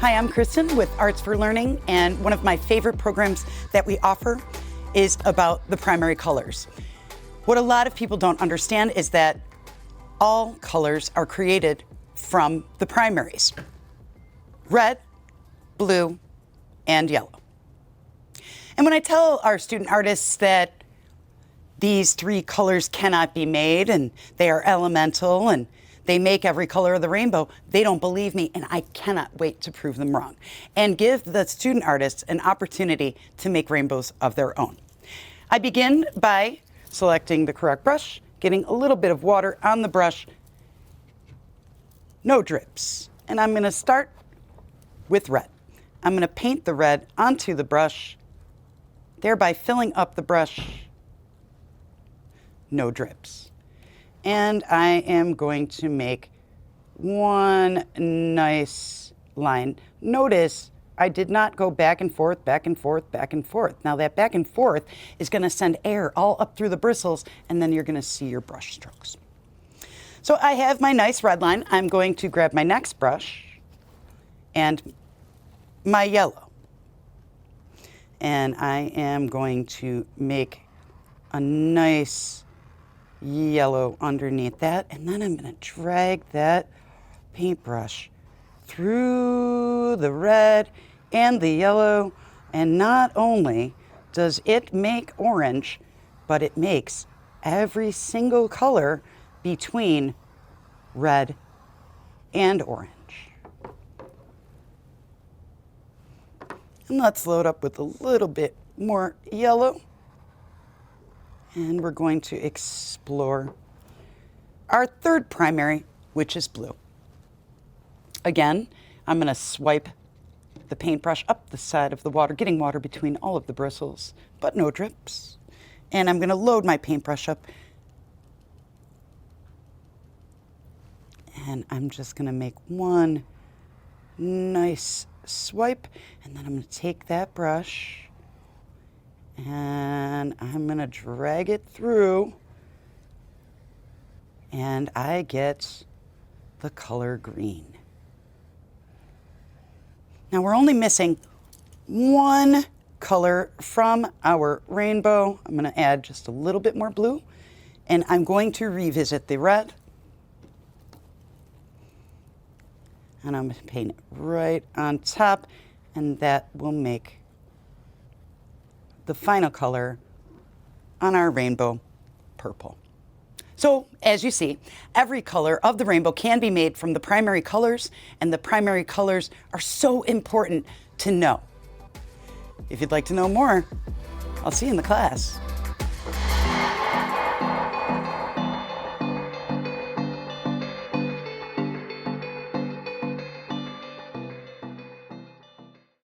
Hi, I'm Kristen with Arts for Learning, and one of my favorite programs that we offer is about the primary colors. What a lot of people don't understand is that all colors are created from the primaries: red, blue, and yellow. And when I tell our student artists that these three colors cannot be made and they are elemental and they make every color of the rainbow, they don't believe me, and I cannot wait to prove them wrong and give the student artists an opportunity to make rainbows of their own. I begin by selecting the correct brush, getting a little bit of water on the brush, no drips. And I'm going to start with red. I'm going to paint the red onto the brush, thereby filling up the brush, no drips. And I am going to make one nice line. Notice I did not go back and forth, back and forth, back and forth. Now that back and forth is going to send air all up through the bristles, and then you're going to see your brush strokes. So I have my nice red line. I'm going to grab my next brush and my yellow. And I am going to make a nice yellow underneath that, and then I'm going to drag that paintbrush through the red and the yellow, and not only does it make orange, but it makes every single color between red and orange. And let's load up with a little bit more yellow. And we're going to explore our third primary, which is blue. Again, I'm going to swipe the paintbrush up the side of the water, getting water between all of the bristles, but no drips. And I'm going to load my paintbrush up. And I'm just going to make one nice swipe. And then I'm going to take that brush and I'm going to drag it through, and I get the color green. Now we're only missing one color from our rainbow. I'm going to add just a little bit more blue, and I'm going to revisit the red. And I'm going to paint it right on top, and that will make the final color on our rainbow, purple. So, as you see, every color of the rainbow can be made from the primary colors, and the primary colors are so important to know. If you'd like to know more, I'll see you in the class.